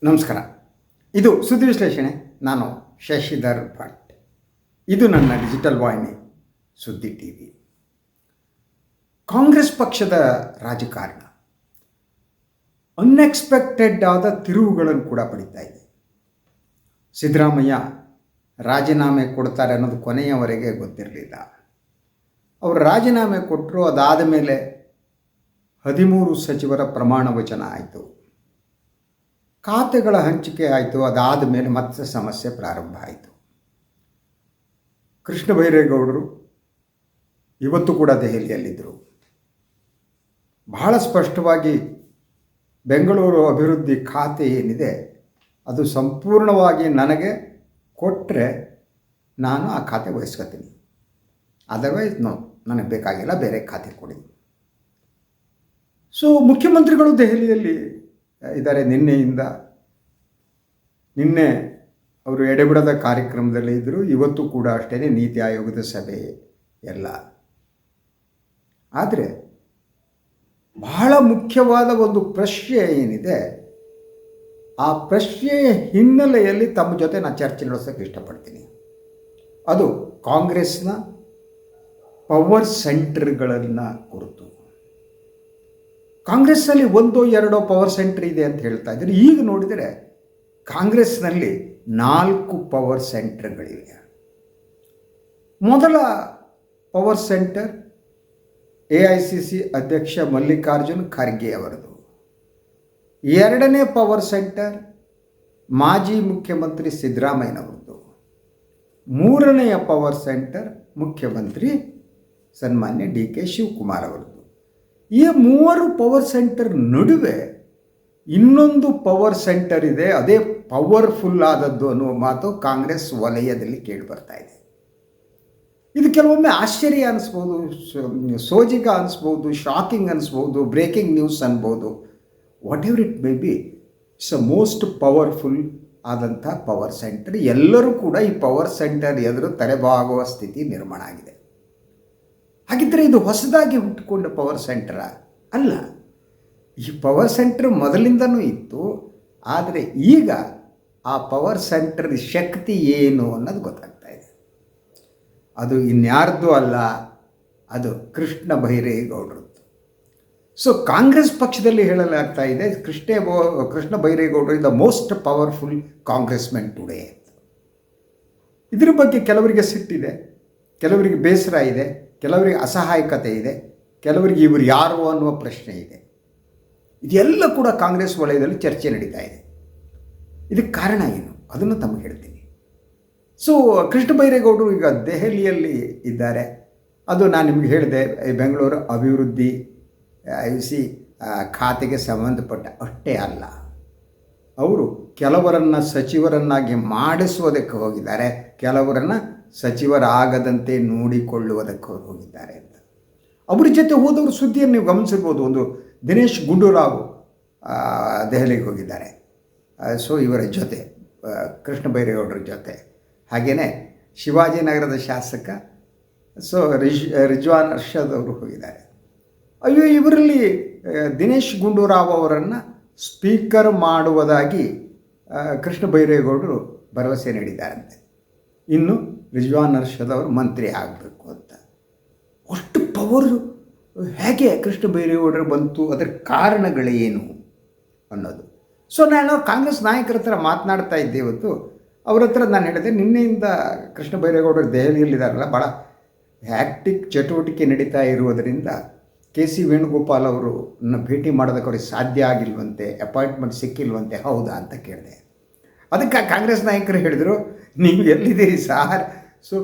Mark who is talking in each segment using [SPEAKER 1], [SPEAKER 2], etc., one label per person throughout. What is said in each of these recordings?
[SPEAKER 1] ನಮಸ್ಕಾರ. ಇದು ಸುದ್ದಿ ವಿಶ್ಲೇಷಣೆ. ನಾನು ಶಶಿಧರ್ ಭಟ್. ಇದು ನನ್ನ ಡಿಜಿಟಲ್ ವಾಹಿನಿ ಸುದ್ದಿ ಟಿವಿ. ಕಾಂಗ್ರೆಸ್ ಪಕ್ಷದ ರಾಜಕಾರಣ ಅನ್ಎಕ್ಸ್ಪೆಕ್ಟೆಡ್ ಆದ ತಿರುವುಗಳನ್ನು ಕೂಡ ಪಡಿತಾ ಇದೆ. ಸಿದ್ದರಾಮಯ್ಯ ರಾಜೀನಾಮೆ ಕೊಡ್ತಾರೆ ಅನ್ನೋದು ಕೊನೆಯವರೆಗೆ ಗೊತ್ತಿರಲಿಲ್ಲ. ಅವರು ರಾಜೀನಾಮೆ ಕೊಟ್ಟರು. ಅದಾದ ಮೇಲೆ 13 ಸಚಿವರ ಪ್ರಮಾಣ ವಚನ ಆಯಿತು, ಖಾತೆಗಳ ಹಂಚಿಕೆ ಆಯಿತು. ಅದಾದ ಮೇಲೆ ಮತ್ತೆ ಸಮಸ್ಯೆ ಪ್ರಾರಂಭ ಆಯಿತು. ಕೃಷ್ಣ ಬೈರೇಗೌಡರು ಇವತ್ತು ಕೂಡ ದೆಹಲಿಯಲ್ಲಿದ್ದರು. ಬಹಳ ಸ್ಪಷ್ಟವಾಗಿ ಬೆಂಗಳೂರು ಅಭಿವೃದ್ಧಿ ಖಾತೆ ಏನಿದೆ ಅದು ಸಂಪೂರ್ಣವಾಗಿ ನನಗೆ ಕೊಟ್ಟರೆ ನಾನು ಆ ಖಾತೆ ವಹಿಸ್ಕೊತೀನಿ, ಅದರ್ವೈಸ್ ನನಗೆ ಬೇಕಾಗಿಲ್ಲ, ಬೇರೆ ಖಾತೆ ಕೊಡಿ. ಸೊ ಮುಖ್ಯಮಂತ್ರಿಗಳು ದೆಹಲಿಯಲ್ಲಿ ಇದ್ದಾರೆ. ನಿನ್ನೆ ಅವರು ಎಡೆಬಿಡದ ಕಾರ್ಯಕ್ರಮದಲ್ಲಿ ಇದ್ದರು. ಇವತ್ತು ಕೂಡ ಅಷ್ಟೇ, ನೀತಿ ಆಯೋಗದ ಸಭೆ ಎಲ್ಲ. ಆದರೆ ಬಹಳ ಮುಖ್ಯವಾದ ಒಂದು ಪ್ರಶ್ನೆ ಏನಿದೆ, ಆ ಪ್ರಶ್ನೆಯ ಹಿನ್ನೆಲೆಯಲ್ಲಿ ತಮ್ಮ ಜೊತೆ ನಾನು ಚರ್ಚೆ ನಡೆಸೋಕ್ಕೆ ಇಷ್ಟಪಡ್ತೀನಿ. ಅದು ಕಾಂಗ್ರೆಸ್ನ ಪವರ್ ಸೆಂಟರ್ಗಳನ್ನು ಕುರಿತು. ಕಾಂಗ್ರೆಸ್ನಲ್ಲಿ 1-2 ಪವರ್ ಸೆಂಟರ್ ಇದೆ ಅಂತ ಹೇಳ್ತಾ ಇದ್ದಾರೆ. ಈಗ ನೋಡಿದರೆ ಕಾಂಗ್ರೆಸ್ನಲ್ಲಿ 4 ಪವರ್ ಸೆಂಟರ್ಗಳಿವೆ. ಮೊದಲ ಪವರ್ ಸೆಂಟರ್ AICC ಅಧ್ಯಕ್ಷ ಮಲ್ಲಿಕಾರ್ಜುನ್ ಖರ್ಗೆ ಅವರದು. ಎರಡನೇ ಪವರ್ ಸೆಂಟರ್ ಮಾಜಿ ಮುಖ್ಯಮಂತ್ರಿ ಸಿದ್ದರಾಮಯ್ಯನವರದು. ಮೂರನೆಯ ಪವರ್ ಸೆಂಟರ್ ಮುಖ್ಯಮಂತ್ರಿ ಸನ್ಮಾನ್ಯ DK ಶಿವಕುಮಾರ್ ಅವರದು. ಈ 3 ಪವರ್ ಸೆಂಟರ್ ನಡುವೆ ಇನ್ನೊಂದು ಪವರ್ ಸೆಂಟರ್ ಇದೆ, ಅದೇ ಪವರ್ಫುಲ್ ಆದದ್ದು ಅನ್ನುವ ಮಾತು ಕಾಂಗ್ರೆಸ್ ವಲಯದಲ್ಲಿ ಕೇಳಿಬರ್ತಾ ಇದೆ. ಇದು ಕೆಲವೊಮ್ಮೆ ಆಶ್ಚರ್ಯ ಅನಿಸ್ಬೋದು, ಸೋಜಿಗ ಅನಿಸ್ಬೋದು, ಶಾಕಿಂಗ್ ಅನಿಸ್ಬೋದು, ಬ್ರೇಕಿಂಗ್ ನ್ಯೂಸ್ ಅನ್ಬೋದು. What ever it may be, it's a most powerful ಆದಂಥ ಪವರ್ ಸೆಂಟರ್. ಎಲ್ಲರೂ ಕೂಡ ಈ ಪವರ್ ಸೆಂಟರ್ ಎದುರು ತಲೆಬಾಗುವ ಸ್ಥಿತಿ ನಿರ್ಮಾಣ ಆಗಿದೆ. ಹಾಗಿದ್ದರೆ ಇದು ಹೊಸದಾಗಿ ಹುಟ್ಟುಕೊಂಡ ಪವರ್ ಸೆಂಟರ ಅಲ್ಲ. ಈ ಪವರ್ ಸೆಂಟರ್ ಮೊದಲಿಂದನೂ ಇತ್ತು. ಆದರೆ ಈಗ ಆ ಪವರ್ ಸೆಂಟರ್ ಶಕ್ತಿ ಏನು ಅನ್ನೋದು ಗೊತ್ತಾಗ್ತಾ ಇದೆ. ಅದು ಇನ್ಯಾರ್ದು ಅಲ್ಲ, ಅದು ಕೃಷ್ಣ ಬೈರೇಗೌಡರದ್ದು. ಸೊ ಕಾಂಗ್ರೆಸ್ ಪಕ್ಷದಲ್ಲಿ ಹೇಳಲಾಗ್ತಾ ಇದೆ, ಕೃಷ್ಣ ಬೈರೇಗೌಡರು the most powerful Congress men today ಅಂತ. ಇದ್ರ ಬಗ್ಗೆ ಕೆಲವರಿಗೆ ಸಿಟ್ಟಿದೆ, ಕೆಲವರಿಗೆ ಬೇಸರ ಇದೆ, ಕೆಲವರಿಗೆ ಅಸಹಾಯಕತೆ ಇದೆ, ಕೆಲವರಿಗೆ ಇವರು ಯಾರು ಅನ್ನುವ ಪ್ರಶ್ನೆ ಇದೆ. ಇದೆಲ್ಲ ಕೂಡ ಕಾಂಗ್ರೆಸ್ ವಲಯದಲ್ಲಿ ಚರ್ಚೆ ನಡೀತಾ ಇದೆ. ಇದಕ್ಕೆ ಕಾರಣ ಏನು ಅದನ್ನು ತಮಗೆ ಹೇಳ್ತೀನಿ. ಸೊ ಕೃಷ್ಣ ಬೈರೇಗೌಡರು ಈಗ ದೆಹಲಿಯಲ್ಲಿ ಇದ್ದಾರೆ. ಅದು ನಾನು ನಿಮಗೆ ಹೇಳಿದೆ, ಬೆಂಗಳೂರು ಅಭಿವೃದ್ಧಿ ಖಾತೆಗೆ ಸಂಬಂಧಪಟ್ಟ ಅಷ್ಟೇ ಅಲ್ಲ, ಅವರು ಕೆಲವರನ್ನು ಸಚಿವರನ್ನಾಗಿ ಮಾಡಿಸುವುದಕ್ಕೆ ಹೋಗಿದ್ದಾರೆ, ಕೆಲವರನ್ನು ಸಚಿವರಾಗದಂತೆ ನೋಡಿಕೊಳ್ಳುವುದಕ್ಕೆ ಹೋಗಿದ್ದಾರೆ ಅಂತ. ಅವ್ರ ಜೊತೆ ಹೋದವರು ಸುದ್ದಿಯನ್ನು ನೀವು ಗಮನಿಸಿರ್ಬೋದು. ಒಂದು ದಿನೇಶ್ ಗುಂಡೂರಾವ್ ದೆಹಲಿಗೆ ಹೋಗಿದ್ದಾರೆ. ಸೊ ಇವರ ಜೊತೆ ಕೃಷ್ಣ ಬೈರೇಗೌಡರ ಜೊತೆ, ಹಾಗೆಯೇ ಶಿವಾಜಿನಗರದ ಶಾಸಕ ರಿಜ್ವಾನ್ ಅರ್ಷದ್ ಅವರು ಹೋಗಿದ್ದಾರೆ. ಅಯ್ಯೋ, ಇವರಲ್ಲಿ ದಿನೇಶ್ ಗುಂಡೂರಾವ್ ಅವರನ್ನು ಸ್ಪೀಕರ್ ಮಾಡುವುದಾಗಿ ಕೃಷ್ಣ ಬೈರೇಗೌಡರು ಭರವಸೆ ನೀಡಿದ್ದಾರಂತೆ. ಇನ್ನು ರಿಜ್ವಾನ್ ಅರ್ಷದ್ ಅವರು ಮಂತ್ರಿ ಆಗಬೇಕು ಅಂತ. ಅಷ್ಟು ಪವರು ಹೇಗೆ ಕೃಷ್ಣ ಬೈರೇಗೌಡರು ಬಂತು, ಅದರ ಕಾರಣಗಳೇನು ಅನ್ನೋದು. ಸೊ ನಾನು ಕಾಂಗ್ರೆಸ್ ನಾಯಕರ ಹತ್ರ ಮಾತನಾಡ್ತಾ ಇದ್ದೆ ಇವತ್ತು. ಅವ್ರ ಹತ್ರ ನಾನು ಹೇಳಿದೆ, ನಿನ್ನೆಯಿಂದ ಕೃಷ್ಣ ಬೈರೇಗೌಡರು ದೆಹಲಿಯಲ್ಲಿದ್ದಾರಲ್ಲ, ಭಾಳ ಹ್ಯಾಕ್ಟಿಕ್ ಚಟುವಟಿಕೆ ನಡೀತಾ ಇರುವುದರಿಂದ KC ವೇಣುಗೋಪಾಲ್ ಅವರನ್ನು ಭೇಟಿ ಮಾಡೋದಕ್ಕೆ ಅವ್ರಿಗೆ ಸಾಧ್ಯ ಆಗಿಲ್ವಂತೆ, ಅಪಾಯಿಂಟ್ಮೆಂಟ್ ಸಿಕ್ಕಿಲ್ವಂತೆ. ಹೌದಾ ಅಂತ ಕೇಳಿದೆ. ಅದಕ್ಕೆ ಕಾಂಗ್ರೆಸ್ ನಾಯಕರು ಹೇಳಿದರು, ನೀವು ಎಲ್ಲಿದ್ದೀರಿ ಸಾರ್? ಸೊ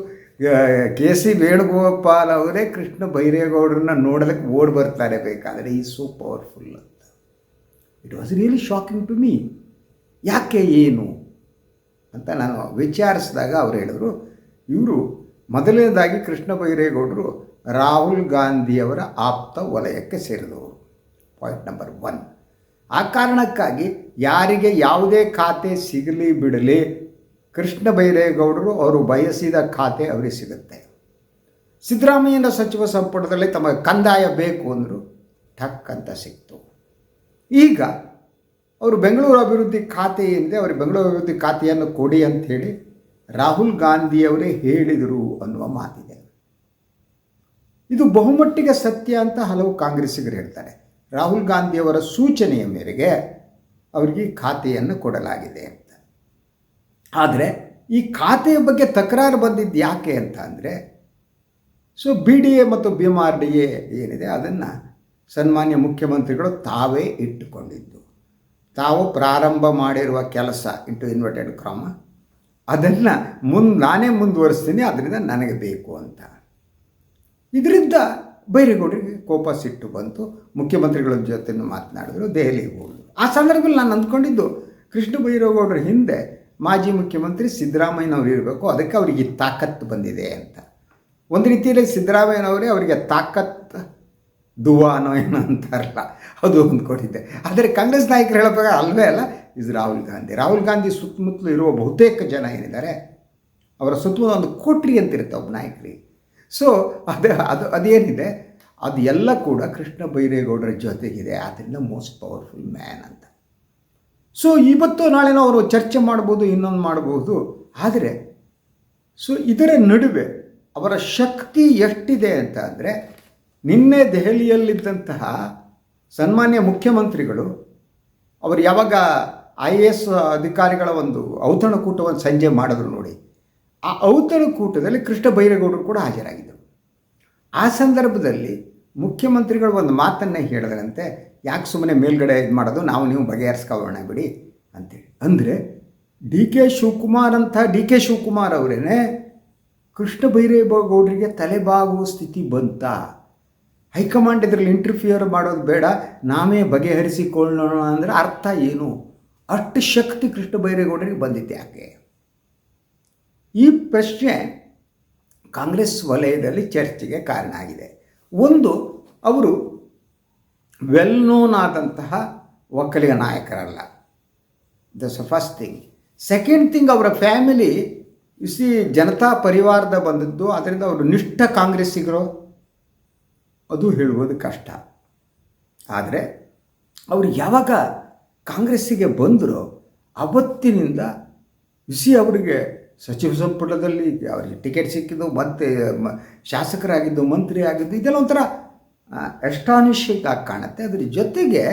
[SPEAKER 1] KC ವೇಣುಗೋಪಾಲ್ ಅವರೇ ಕೃಷ್ಣ ಬೈರೇಗೌಡರನ್ನ ನೋಡೋದಕ್ಕೆ ಓಡಿ ಬರ್ತಾರೆ ಬೇಕಾದರೆ, ಈ ಸೋ ಪವರ್ಫುಲ್ ಅಂತ. It was really shocking to me. ಯಾಕೆ ಏನು ಅಂತ ನಾನು ವಿಚಾರಿಸಿದಾಗ ಅವ್ರು ಹೇಳಿದ್ರು, ಇವರು ಮೊದಲನೇದಾಗಿ ಕೃಷ್ಣ ಬೈರೇಗೌಡರು ರಾಹುಲ್ ಗಾಂಧಿಯವರ ಆಪ್ತ ವಲಯಕ್ಕೆ ಸೇರಿದವರು, ಪಾಯಿಂಟ್ ನಂಬರ್ 1. ಆ ಕಾರಣಕ್ಕಾಗಿ ಯಾರಿಗೆ ಯಾವುದೇ ಖಾತೆ ಸಿಗಲಿ ಬಿಡಲಿ, ಕೃಷ್ಣ ಬೈರೇಗೌಡರು ಅವರು ಬಯಸಿದ ಖಾತೆ ಅವರಿಗೆ ಸಿಗುತ್ತೆ. ಸಿದ್ದರಾಮಯ್ಯನ ಸಚಿವ ಸಂಪುಟದಲ್ಲಿ ತಮಗೆ ಕಂದಾಯ ಬೇಕು ಅಂದರು, ಠಕ್ ಅಂತ ಸಿಕ್ತು. ಈಗ ಅವರು ಬೆಂಗಳೂರು ಅಭಿವೃದ್ಧಿ ಖಾತೆ ಏನಿದೆ ಅವರಿಗೆ ಬೆಂಗಳೂರು ಅಭಿವೃದ್ಧಿ ಖಾತೆಯನ್ನು ಕೊಡಿ ಅಂಥೇಳಿ ರಾಹುಲ್ ಗಾಂಧಿಯವರೇ ಹೇಳಿದರು ಅನ್ನುವ ಮಾತಿದೆ. ಇದು ಬಹುಮಟ್ಟಿಗೆ ಸತ್ಯ ಅಂತ ಹಲವು ಕಾಂಗ್ರೆಸ್ಸಿಗರು ಹೇಳ್ತಾರೆ. ರಾಹುಲ್ ಗಾಂಧಿಯವರ ಸೂಚನೆಯ ಮೇರೆಗೆ ಅವರಿಗೆ ಖಾತೆಯನ್ನು ಕೊಡಲಾಗಿದೆ ಅಂತ. ಆದರೆ ಈ ಖಾತೆಯ ಬಗ್ಗೆ ತಕರಾರು ಬಂದಿದ್ದು ಯಾಕೆ ಅಂತ ಅಂದರೆ, BDA ಮತ್ತು BMRDA ಏನಿದೆ ಅದನ್ನು ಸನ್ಮಾನ್ಯ ಮುಖ್ಯಮಂತ್ರಿಗಳು ತಾವೇ ಇಟ್ಟುಕೊಂಡಿದ್ದು, ತಾವು ಪ್ರಾರಂಭ ಮಾಡಿರುವ ಕೆಲಸ ಇನ್ವರ್ಟೆಡ್ ಕಾಮ ಅದನ್ನು ನಾನೇ ಮುಂದುವರಿಸ್ತೀನಿ, ಅದರಿಂದ ನನಗೆ ಬೇಕು ಅಂತ. ಇದರಿಂದ ಬೈರೇಗೌಡರಿಗೆ ಕೋಪ ಸಿಟ್ಟು ಬಂತು. ಮುಖ್ಯಮಂತ್ರಿಗಳ ಜೊತೆ ಮಾತನಾಡಿದ್ರು, ದೆಹಲಿಗೆ ಹೋದರು. ಆ ಸಂದರ್ಭದಲ್ಲಿ ನಾನು ಅಂದ್ಕೊಂಡಿದ್ದು ಕೃಷ್ಣ ಬೈರೇಗೌಡರ ಹಿಂದೆ ಮಾಜಿ ಮುಖ್ಯಮಂತ್ರಿ ಸಿದ್ದರಾಮಯ್ಯನವರು ಇರಬೇಕು, ಅದಕ್ಕೆ ಅವರಿಗೆ ತಾಕತ್ತು ಬಂದಿದೆ ಅಂತ. ಒಂದು ರೀತಿಯಲ್ಲಿ ಸಿದ್ದರಾಮಯ್ಯನವರೇ ಅವರಿಗೆ ತಾಕತ್ ದುವಾ ಅನ್ನೋ ಏನೋ ಅಂತಾರಲ್ಲ, ಅದು ಅಂದ್ಕೊಂಡಿದ್ದೆ. ಆದರೆ ಕಾಂಗ್ರೆಸ್ ನಾಯಕರು ಹೇಳೋ ಪ್ರಕಾರ ಅಲ್ವೇ ಅಲ್ಲ, ಇದು ರಾಹುಲ್ ಗಾಂಧಿ ಸುತ್ತಮುತ್ತಲು ಇರುವ ಬಹುತೇಕ ಜನ ಏನಿದ್ದಾರೆ ಅವರ ಸುತ್ತಮುತ್ತ ಒಂದು ಕೋಟ್ರಿ ಅಂತಿರುತ್ತೆ ಒಬ್ಬ ನಾಯಕರಿಗೆ. ಸೊ ಅದೇನಿದೆ ಅದು ಎಲ್ಲ ಕೂಡ ಕೃಷ್ಣ ಬೈರೇಗೌಡರ ಜೊತೆಗಿದೆ. ಆದ್ದರಿಂದ ಮೋಸ್ಟ್ ಪವರ್ಫುಲ್ ಮ್ಯಾನ್ ಅಂತ. ಸೊ ಇವತ್ತು ನಾಳೆನೋ ಅವರು ಚರ್ಚೆ ಮಾಡ್ಬೋದು, ಇನ್ನೊಂದು ಮಾಡ್ಬೋದು. ಆದರೆ ಇದರ ನಡುವೆ ಅವರ ಶಕ್ತಿ ಎಷ್ಟಿದೆ ಅಂತ ಅಂದರೆ, ನಿನ್ನೆ ದೆಹಲಿಯಲ್ಲಿದ್ದಂತಹ ಸನ್ಮಾನ್ಯ ಮುಖ್ಯಮಂತ್ರಿಗಳು ಅವರು ಯಾವಾಗ IAS ಅಧಿಕಾರಿಗಳ ಒಂದು ಔತಣಕೂಟವನ್ನು ಸಂಜೆ ಮಾಡಿದ್ರು ನೋಡಿ, ಆ ಔತಣಕೂಟದಲ್ಲಿ ಕೃಷ್ಣ ಬೈರೇಗೌಡರು ಕೂಡ ಹಾಜರಾಗಿದ್ದರು. ಆ ಸಂದರ್ಭದಲ್ಲಿ ಮುಖ್ಯಮಂತ್ರಿಗಳು ಒಂದು ಮಾತನ್ನೇ ಹೇಳಿದ್ರಂತೆ, ಯಾಕೆ ಸುಮ್ಮನೆ ಮೇಲ್ಗಡೆ ಇದು ಮಾಡೋದು, ನೀವು ಬಗೆಹರಿಸ್ಕೊಳ್ಳೋಣ ಬಿಡಿ ಅಂತೇಳಿ. ಅಂದರೆ DK ಶಿವಕುಮಾರ್ ಅವರೇನೆ ಕೃಷ್ಣ ಬೈರೇಗೌಡರಿಗೆ ತಲೆಬಾಗುವ ಸ್ಥಿತಿ ಬಂತ. ಹೈಕಮಾಂಡ್ ಇದರಲ್ಲಿ ಇಂಟರ್ಫಿಯರ್ ಮಾಡೋದು ಬೇಡ, ನಾವೇ ಬಗೆಹರಿಸಿಕೊಳ್ಳೋಣ ಅಂದರೆ ಅರ್ಥ ಏನು? ಅಷ್ಟು ಶಕ್ತಿ ಕೃಷ್ಣ ಬೈರೇಗೌಡರಿಗೆ ಬಂದಿತ್ತು ಯಾಕೆ? ಈ ಪ್ರಶ್ನೆ ಕಾಂಗ್ರೆಸ್ ವಲಯದಲ್ಲಿ ಚರ್ಚೆಗೆ ಕಾರಣ ಆಗಿದೆ. ಒಂದು, ಅವರು ವೆಲ್ ನೋನ್ ಆದಂತಹ ಒಕ್ಕಲಿಗ ನಾಯಕರಲ್ಲ, that's first thing. Second thing, ಅವರ ಫ್ಯಾಮಿಲಿ ಜನತಾ ಪರಿವಾರದ ಬಂದದ್ದು, ಅದರಿಂದ ಅವರು ನಿಷ್ಠ ಕಾಂಗ್ರೆಸ್ಸಿಗರು ಅದು ಹೇಳುವುದು ಕಷ್ಟ. ಆದರೆ ಅವರು ಯಾವಾಗ ಕಾಂಗ್ರೆಸ್ಸಿಗೆ ಬಂದರೋ ಅವತ್ತಿನಿಂದ ಅವರಿಗೆ ಸಚಿವ ಸಂಪುಟದಲ್ಲಿ ಅವರಿಗೆ ಟಿಕೆಟ್ ಸಿಕ್ಕಿದ್ದು, ಮತ್ತು ಶಾಸಕರಾಗಿದ್ದು, ಮಂತ್ರಿ ಆಗಿದ್ದು, ಇದೆಲ್ಲ ಒಂಥರ ಎಸ್ಟಾನಿಷಿಂಗ್ ಆಗಿ ಕಾಣುತ್ತೆ. ಅದರ ಜೊತೆಗೆ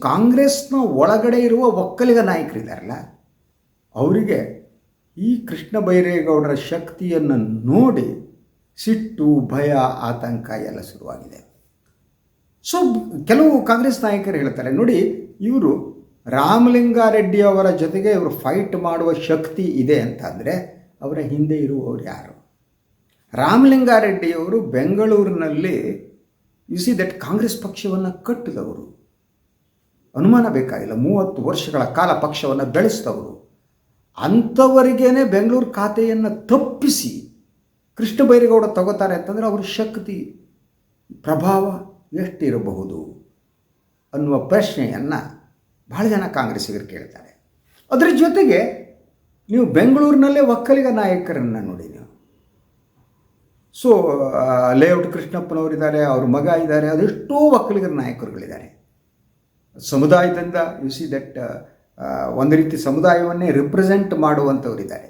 [SPEAKER 1] ಕಾಂಗ್ರೆಸ್ನ ಒಳಗಡೆ ಇರುವ ಒಕ್ಕಲಿಗ ನಾಯಕರಿದ್ದಾರಲ್ಲ, ಅವರಿಗೆ ಈ ಕೃಷ್ಣ ಬೈರೇಗೌಡರ ಶಕ್ತಿಯನ್ನು ನೋಡಿ ಸಿಟ್ಟು, ಭಯ, ಆತಂಕ ಎಲ್ಲ ಶುರುವಾಗಿದೆ. ಸೊ ಕೆಲವು ಕಾಂಗ್ರೆಸ್ ನಾಯಕರು ಹೇಳ್ತಾರೆ, ನೋಡಿ ಇವರು ರಾಮಲಿಂಗಾರೆಡ್ಡಿ ಅವರ ಜೊತೆಗೆ ಇವರು ಫೈಟ್ ಮಾಡುವ ಶಕ್ತಿ ಇದೆ ಅಂತಂದರೆ ಅವರ ಹಿಂದೆ ಇರುವವರು ಯಾರು? ರಾಮಲಿಂಗಾರೆಡ್ಡಿಯವರು ಬೆಂಗಳೂರಿನಲ್ಲಿ ದಟ್ ಕಾಂಗ್ರೆಸ್ ಪಕ್ಷವನ್ನು ಕಟ್ಟಿದವರು, ಅನುಮಾನ ಬೇಕಾಗಿಲ್ಲ. 30 ವರ್ಷಗಳ ಕಾಲ ಪಕ್ಷವನ್ನು ಬೆಳೆಸಿದವರು. ಅಂಥವರಿಗೇನೆ ಬೆಂಗಳೂರು ಖಾತೆಯನ್ನು ತಪ್ಪಿಸಿ ಕೃಷ್ಣ ಬೈರೇಗೌಡ ತಗೋತಾರೆ ಅಂತಂದರೆ ಅವರ ಶಕ್ತಿ, ಪ್ರಭಾವ ಎಷ್ಟಿರಬಹುದು ಅನ್ನುವ ಪ್ರಶ್ನೆಯನ್ನು ಬಹಳ ಜನ ಕಾಂಗ್ರೆಸ್ಸಿಗರು ಕೇಳ್ತಾರೆ. ಅದರ ಜೊತೆಗೆ ನೀವು ಬೆಂಗಳೂರಿನಲ್ಲೇ ಒಕ್ಕಲಿಗ ನಾಯಕರನ್ನು ನೋಡಿ ನೀವು. ಸೊ ಲೇಔಟ್ ಕೃಷ್ಣಪ್ಪನವರಿದ್ದಾರೆ, ಅವ್ರ ಮಗ ಇದ್ದಾರೆ, ಅದೆಷ್ಟೋ ಒಕ್ಕಲಿಗರ ನಾಯಕರುಗಳಿದ್ದಾರೆ. ಸಮುದಾಯದಿಂದ ದಟ್ ಒಂದು ರೀತಿ ಸಮುದಾಯವನ್ನೇ ರಿಪ್ರೆಸೆಂಟ್ ಮಾಡುವಂಥವರಿದ್ದಾರೆ.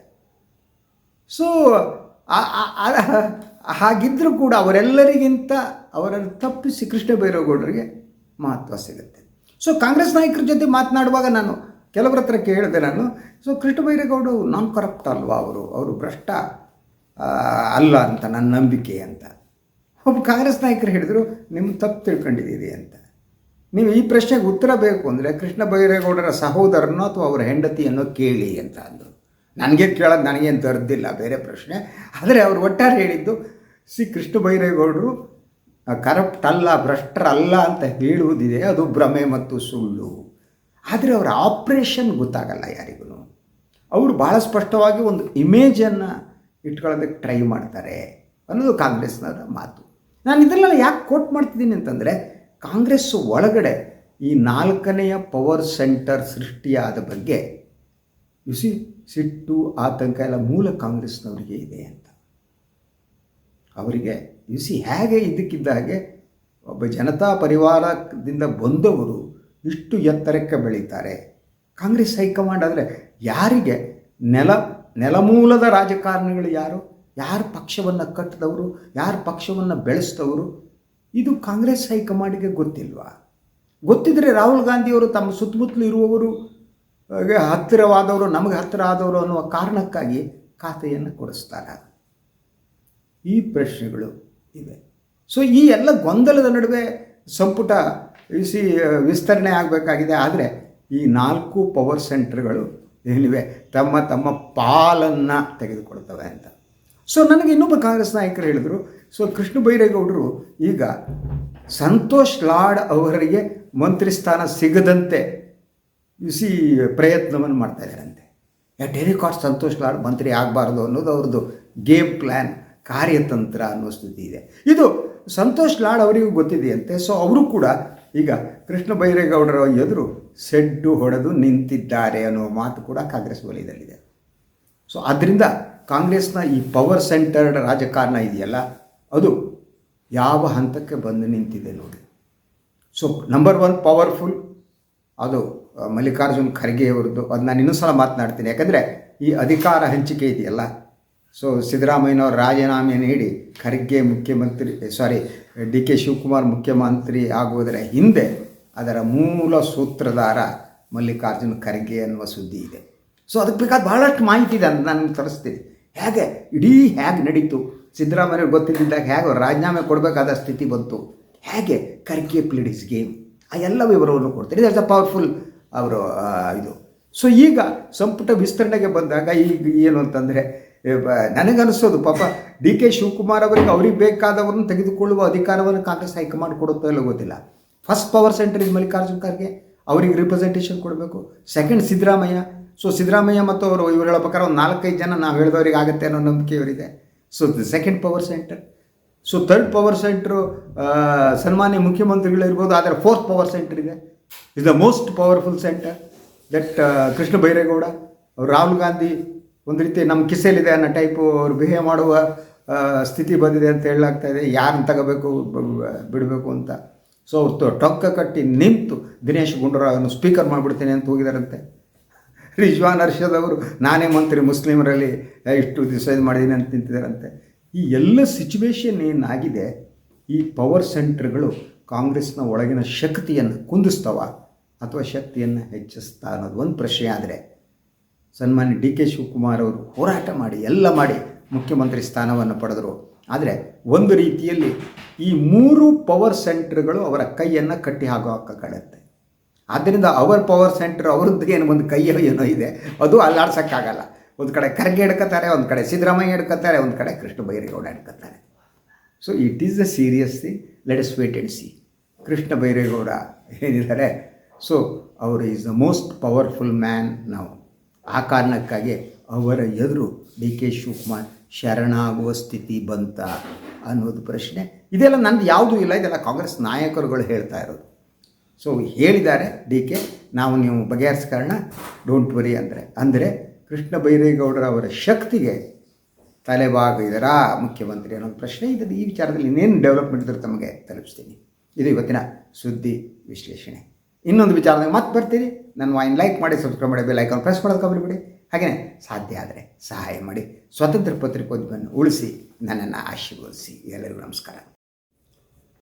[SPEAKER 1] ಸೊ ಹಾಗಿದ್ದರೂ ಕೂಡ ಅವರೆಲ್ಲರಿಗಿಂತ ಅವರನ್ನು ತಪ್ಪಿಸಿ ಕೃಷ್ಣ ಬೈರೇಗೌಡರಿಗೆ ಮಹತ್ವ ಸಿಗುತ್ತೆ. ಸೊ ಕಾಂಗ್ರೆಸ್ ನಾಯಕರ ಜೊತೆ ಮಾತನಾಡುವಾಗ ನಾನು ಕೆಲವರ ಹತ್ರ ಕೇಳಿದೆ ನಾನು, ಸೊ ಕೃಷ್ಣ ಬೈರೇಗೌಡರು ನಾನ್ ಕರಪ್ಟ್ ಅಲ್ವಾ, ಅವರು ಭ್ರಷ್ಟ ಅಲ್ಲ ಅಂತ ನನ್ನ ನಂಬಿಕೆ ಅಂತ. ಒಬ್ಬ ಕಾಂಗ್ರೆಸ್ ನಾಯಕರು ಹೇಳಿದರು, ನಿಮ್ಮ ತಪ್ಪು ತಿಳ್ಕೊಂಡಿದ್ದೀರಿ ಅಂತ. ನೀವು ಈ ಪ್ರಶ್ನೆಗೆ ಉತ್ತರ ಬೇಕು ಅಂದರೆ ಕೃಷ್ಣ ಬೈರೇಗೌಡರ ಸಹೋದರನೋ ಅಥವಾ ಅವರ ಹೆಂಡತಿಯನ್ನು ಕೇಳಿ ಅಂತ ಅಂದರು. ನನಗೆ ಕೇಳೋದು ನನಗೇನು ತರದಿಲ್ಲ, ಬೇರೆ ಪ್ರಶ್ನೆ. ಆದರೆ ಅವರು ಒಟ್ಟಾರೆ ಹೇಳಿದ್ದು, ಕೃಷ್ಣ ಬೈರೇಗೌಡರು ಕರಪ್ಟ್ ಅಲ್ಲ, ಭ್ರಷ್ಟರಲ್ಲ ಅಂತ ಹೇಳುವುದಿದೆ, ಅದು ಭ್ರಮೆ ಮತ್ತು ಸುಳ್ಳು. ಆದರೆ ಅವರ ಆಪ್ರೇಷನ್ ಗೊತ್ತಾಗಲ್ಲ ಯಾರಿಗೂ. ಅವರು ಭಾಳ ಸ್ಪಷ್ಟವಾಗಿ ಒಂದು ಇಮೇಜನ್ನು ಇಟ್ಕೊಳ್ಳೋದಕ್ಕೆ ಟ್ರೈ ಮಾಡ್ತಾರೆ ಅನ್ನೋದು ಕಾಂಗ್ರೆಸ್ನ ಮಾತು. ನಾನು ಇದನ್ನೆಲ್ಲ ಯಾಕೆ ಕೋಟ್ ಮಾಡ್ತಿದ್ದೀನಿ ಅಂತಂದರೆ, ಕಾಂಗ್ರೆಸ್ ಒಳಗಡೆ ಈ 4ನೆಯ ಪವರ್ ಸೆಂಟರ್ ಸೃಷ್ಟಿಯಾದ ಬಗ್ಗೆ ಸಿಟ್ಟು, ಆತಂಕ ಎಲ್ಲ ಮೂಲ ಕಾಂಗ್ರೆಸ್ನವರಿಗೆ ಇದೆ ಅಂತ. ಅವರಿಗೆ ಹೇಗೆ ಇದಕ್ಕಿದ್ದ ಹಾಗೆ ಒಬ್ಬ ಜನತಾ ಪರಿವಾರದಿಂದ ಬಂದವರು ಇಷ್ಟು ಎತ್ತರಕ್ಕೆ ಬೆಳೀತಾರೆ. ಕಾಂಗ್ರೆಸ್ ಹೈಕಮಾಂಡ್ ಅಂದರೆ ಯಾರಿಗೆ ನೆಲಮೂಲದ ರಾಜಕಾರಣಿಗಳು ಯಾರು ಪಕ್ಷವನ್ನು ಕಟ್ಟಿದವರು, ಯಾರು ಪಕ್ಷವನ್ನು ಬೆಳೆಸಿದವರು, ಇದು ಕಾಂಗ್ರೆಸ್ ಹೈಕಮಾಂಡಿಗೆ ಗೊತ್ತಿಲ್ವಾ? ಗೊತ್ತಿದ್ದರೆ ರಾಹುಲ್ ಗಾಂಧಿಯವರು ತಮ್ಮ ಸುತ್ತಮುತ್ತಲು ಇರುವವರು ಹತ್ತಿರವಾದವರು, ನಮಗೆ ಹತ್ತಿರ ಆದವರು ಅನ್ನುವ ಕಾರಣಕ್ಕಾಗಿ ಖಾತೆಯನ್ನು ಕೊಡಿಸ್ತಾರೆ. ಈ ಪ್ರಶ್ನೆಗಳು ಇವೆ. ಸೊ ಈ ಎಲ್ಲ ಗೊಂದಲದ ನಡುವೆ ಸಂಪುಟ ವಿಸ್ತರಣೆ ಆಗಬೇಕಾಗಿದೆ. ಆದರೆ ಈ 4 ಪವರ್ ಸೆಂಟರ್ಗಳು ಏನಿವೆ ತಮ್ಮ ತಮ್ಮ ಪಾಲನ್ನು ತೆಗೆದುಕೊಳ್ತವೆ ಅಂತ. ಸೊ ನನಗೆ ಇನ್ನೊಬ್ಬ ಕಾಂಗ್ರೆಸ್ ನಾಯಕರು ಹೇಳಿದರು, ಸೊ ಕೃಷ್ಣ ಬೈರೇಗೌಡರು ಈಗ ಸಂತೋಷ್ ಲಾಡ್ ಅವರಿಗೆ ಮಂತ್ರಿ ಸ್ಥಾನ ಸಿಗದಂತೆ ಪ್ರಯತ್ನವನ್ನು ಮಾಡ್ತಾ ಇದ್ದಾರಂತೆ. ಡೆರಿಕಾಟ್ ಸಂತೋಷ್ ಲಾಡ್ ಮಂತ್ರಿ ಆಗಬಾರ್ದು ಅನ್ನೋದು ಅವ್ರದ್ದು ಗೇಮ್ ಪ್ಲ್ಯಾನ್, ಕಾರ್ಯತಂತ್ರ ಅನ್ನೋ ಸ್ಥಿತಿ ಇದೆ. ಇದು ಸಂತೋಷ್ ಲಾಡ್ ಅವರಿಗೂ ಗೊತ್ತಿದೆಯಂತೆ. ಸೊ ಅವರು ಕೂಡ ಈಗ ಕೃಷ್ಣ ಬೈರೇಗೌಡರ ಎದುರು ಸೆಡ್ಡು ಹೊಡೆದು ನಿಂತಿದ್ದಾರೆ ಅನ್ನೋ ಮಾತು ಕೂಡ ಕಾಂಗ್ರೆಸ್ ವಲಯದಲ್ಲಿದೆ. ಸೊ ಆದ್ದರಿಂದ ಕಾಂಗ್ರೆಸ್ನ ಈ ಪವರ್ ಸೆಂಟರ್ಡ್ ರಾಜಕಾರಣ ಇದೆಯಲ್ಲ, ಅದು ಯಾವ ಹಂತಕ್ಕೆ ಬಂದು ನಿಂತಿದೆ ನೋಡಿ. ಸೊ ನಂಬರ್ 1 ಪವರ್ಫುಲ್ ಅದು ಮಲ್ಲಿಕಾರ್ಜುನ್ ಖರ್ಗೆ ಅವರದ್ದು. ಅದು ನಾನು ಇನ್ನೊಂದು ಸಲ ಮಾತನಾಡ್ತೀನಿ, ಯಾಕಂದರೆ ಈ ಅಧಿಕಾರ ಹಂಚಿಕೆ ಇದೆಯಲ್ಲ. ಸೊ ಸಿದ್ದರಾಮಯ್ಯನವರು ರಾಜೀನಾಮೆ ನೀಡಿ ಖರ್ಗೆ ಡಿ ಕೆ ಶಿವಕುಮಾರ್ ಮುಖ್ಯಮಂತ್ರಿ ಆಗುವುದರ ಹಿಂದೆ ಅದರ ಮೂಲ ಸೂತ್ರಧಾರ ಮಲ್ಲಿಕಾರ್ಜುನ್ ಖರ್ಗೆ ಅನ್ನುವ ಸುದ್ದಿ ಇದೆ. ಸೊ ಅದಕ್ಕೆ ಬೇಕಾದ ಬಹಳಷ್ಟು ಮಾಹಿತಿ ಇದೆ ಅಂತ ನಾನು ತರಿಸ್ತೀನಿ. ಹೇಗೆ ನಡೀತು, ಸಿದ್ದರಾಮಯ್ಯ ಗೊತ್ತಿದ್ದಾಗ ಹೇಗೆ ರಾಜೀನಾಮೆ ಕೊಡಬೇಕಾದ ಸ್ಥಿತಿ ಬಂತು, ಹೇಗೆ ಖರ್ಗೆ ಪ್ಲೇಡ್ ಹಿಸ್ ಗೇಮ್, ಆ ಎಲ್ಲ ವಿವರವನ್ನು ಕೊಡ್ತೀನಿ. ದಟ್ಸ್ ಅ ಪವರ್ಫುಲ್ ಅವರು ಇದು. ಸೊ ಈಗ ಸಂಪುಟ ವಿಸ್ತರಣೆಗೆ ಬಂದಾಗ ಈಗ ಏನು ಅಂತಂದರೆ, ನನಗನ್ನಿಸೋದು ಪಾಪ ಡಿ ಕೆ ಶಿವಕುಮಾರ್ ಅವ್ರಿಗೆ ಬೇಕಾದವರನ್ನು ತೆಗೆದುಕೊಳ್ಳುವ ಅಧಿಕಾರವನ್ನು ಕಾಂಗ್ರೆಸ್ ಹೈಕಮಾಂಡ್ ಕೊಡುತ್ತೋ ಇಲ್ಲ ಗೊತ್ತಿಲ್ಲ. ಫಸ್ಟ್ ಪವರ್ ಸೆಂಟರ್ ಇದು ಮಲ್ಲಿಕಾರ್ಜುನ್ ಖರ್ಗೆ, ಅವರಿಗೆ ರಿಪ್ರೆಸೆಂಟೇಷನ್ ಕೊಡಬೇಕು. ಸೆಕೆಂಡ್ ಸಿದ್ದರಾಮಯ್ಯ. ಸೊ ಸಿದ್ದರಾಮಯ್ಯ ಮತ್ತು ಇವರು ಹೇಳೋ ಪ್ರಕಾರ ಒಂದು 4-5 ಜನ ನಾವು ಹೇಳಿದವರಿಗೆ ಆಗುತ್ತೆ ಅನ್ನೋ ನಂಬಿಕೆ ಇವರಿದೆ. So second power center. So third power center ಸನ್ಮಾನ್ಯ ಮುಖ್ಯಮಂತ್ರಿಗಳಿರ್ಬೋದು. ಆದರೆ ಫೋರ್ತ್ ಪವರ್ ಸೆಂಟರ್ ಇದೆ, is the most powerful center that Krishna Byregowda. ಅವರು ರಾಹುಲ್ ಗಾಂಧಿ ಒಂದು ರೀತಿ ನಮ್ಮ ಕಿಸೆಯಲ್ಲಿದೆ ಅನ್ನೋ ಟೈಪು ಅವ್ರು ಬಿಹೇವ್ ಮಾಡುವ ಸ್ಥಿತಿ ಬಂದಿದೆ ಅಂತ ಹೇಳಲಾಗ್ತಾ ಇದೆ. ಯಾರನ್ನು ತಗೋಬೇಕು ಬಿಡಬೇಕು ಅಂತ. ಸೊ ಅವ್ರು ಟೊಕ್ಕ ಕಟ್ಟಿ ನಿಂತು ದಿನೇಶ್ ಗುಂಡೂರಾವ್ರನ್ನು ಸ್ಪೀಕರ್ ಮಾಡಿಬಿಡ್ತೀನಿ ಅಂತ ಹೋಗಿದಾರಂತೆ. ರಿಜ್ವಾನ್ ಅರ್ಷದ್ ಅವರು ನಾನೇ ಮಂತ್ರಿ ಮುಸ್ಲಿಮರಲ್ಲಿ ಇಷ್ಟು ದಿವಸ ಮಾಡಿದ್ದೀನಿ ಅಂತ ನಿಂತಿದ್ದಾರಂತೆ. ಈ ಎಲ್ಲ ಸಿಚುವೇಶನ್ ಏನಾಗಿದೆ, ಈ ಪವರ್ ಸೆಂಟರ್ಗಳು ಕಾಂಗ್ರೆಸ್ನ ಒಳಗಿನ ಶಕ್ತಿಯನ್ನು ಕುಂದಿಸ್ತವ ಅಥವಾ ಶಕ್ತಿಯನ್ನು ಹೆಚ್ಚಿಸ್ತಾ ಅನ್ನೋದು ಒಂದು ಪ್ರಶ್ನೆ. ಆದರೆ ಸನ್ಮಾನ್ಯ ಡಿ ಕೆ ಶಿವಕುಮಾರ್ ಅವರು ಹೋರಾಟ ಮಾಡಿ ಎಲ್ಲ ಮಾಡಿ ಮುಖ್ಯಮಂತ್ರಿ ಸ್ಥಾನವನ್ನು ಪಡೆದರು. ಆದರೆ ಒಂದು ರೀತಿಯಲ್ಲಿ ಈ 3 ಪವರ್ ಸೆಂಟರ್ಗಳು ಅವರ ಕೈಯನ್ನು ಕಟ್ಟಿ ಹಾಕುತ್ತೆ. ಆದ್ದರಿಂದ ಅವರ ಪವರ್ ಸೆಂಟರ್ ಅವ್ರದ್ದು ಏನು ಒಂದು ಕೈಯೋ ಏನೋ ಇದೆ, ಅದು ಅಲ್ಲಾಡ್ಸೋಕ್ಕಾಗಲ್ಲ. ಒಂದು ಕಡೆ ಖರ್ಗೆ ಹಿಡ್ಕೊತಾರೆ, ಒಂದು ಕಡೆ ಸಿದ್ದರಾಮಯ್ಯ ಹಿಡ್ಕೊತಾರೆ, ಒಂದು ಕಡೆ ಕೃಷ್ಣ ಬೈರೇಗೌಡ ಹಿಡ್ಕೊತಾರೆ. So it is the serious thing. Let us wait and see. Krishna Byregowda ಏನಿದ್ದಾರೆ, ಸೊ ಅವರು is the most powerful man ನಾವು. ಆ ಕಾರಣಕ್ಕಾಗಿ ಅವರ ಎದುರು ಡಿ ಕೆ ಶಿವಕುಮಾರ್ ಶರಣಾಗುವ ಸ್ಥಿತಿ ಬಂತ ಅನ್ನೋದು ಪ್ರಶ್ನೆ. ಇದೆಲ್ಲ ನಂದು ಯಾವುದೂ ಇಲ್ಲ, ಇದೆಲ್ಲ ಕಾಂಗ್ರೆಸ್ ನಾಯಕರುಗಳು ಹೇಳ್ತಾ ಇರೋದು. ಸೊ ಹೇಳಿದ್ದಾರೆ ಡಿ ಕೆ, ನೀವು ಬಗೆಹರಿಸ್ಕೊಳ್ಳೋಣ, ಡೋಂಟ್ ವರಿ ಅಂದರೆ ಕೃಷ್ಣ ಬೈರೇಗೌಡರ ಅವರ ಶಕ್ತಿಗೆ ತಲೆಬಾಗಿದರಾ ಮುಖ್ಯಮಂತ್ರಿ ಅನ್ನೋದು ಪ್ರಶ್ನೆ. ಈ ವಿಚಾರದಲ್ಲಿ ಇನ್ನೇನು ಡೆವಲಪ್ಮೆಂಟ್ ಇದ್ರೂ ತಮಗೆ ತಲುಪಿಸ್ತೀನಿ. ಇದು ಇವತ್ತಿನ ಸುದ್ದಿ ವಿಶ್ಲೇಷಣೆ. ಇನ್ನೊಂದು ವಿಚಾರದಾಗ ಮತ್ತೆ ಬರ್ತೀರಿ. ನನ್ನ ವಾಯಿನ್ ಲೈಕ್ ಮಾಡಿ, ಸಬ್ಸ್ಕ್ರೈಬ್ ಮಾಡಿ, ಬೆಲ್ ಐಕಾನ್ ಪ್ರೆಸ್ ಮಾಡೋದು ಮರಿಬೇಡಿ. ಹಾಗೆಯೇ ಸಾಧ್ಯ ಆದರೆ ಸಹಾಯ ಮಾಡಿ, ಸ್ವತಂತ್ರ ಪತ್ರಿಕೋದ್ಯಮವನ್ನು ಉಳಿಸಿ, ನನ್ನನ್ನು ಆಶೀರ್ವದಿಸಿ. ಎಲ್ಲರಿಗೂ ನಮಸ್ಕಾರ.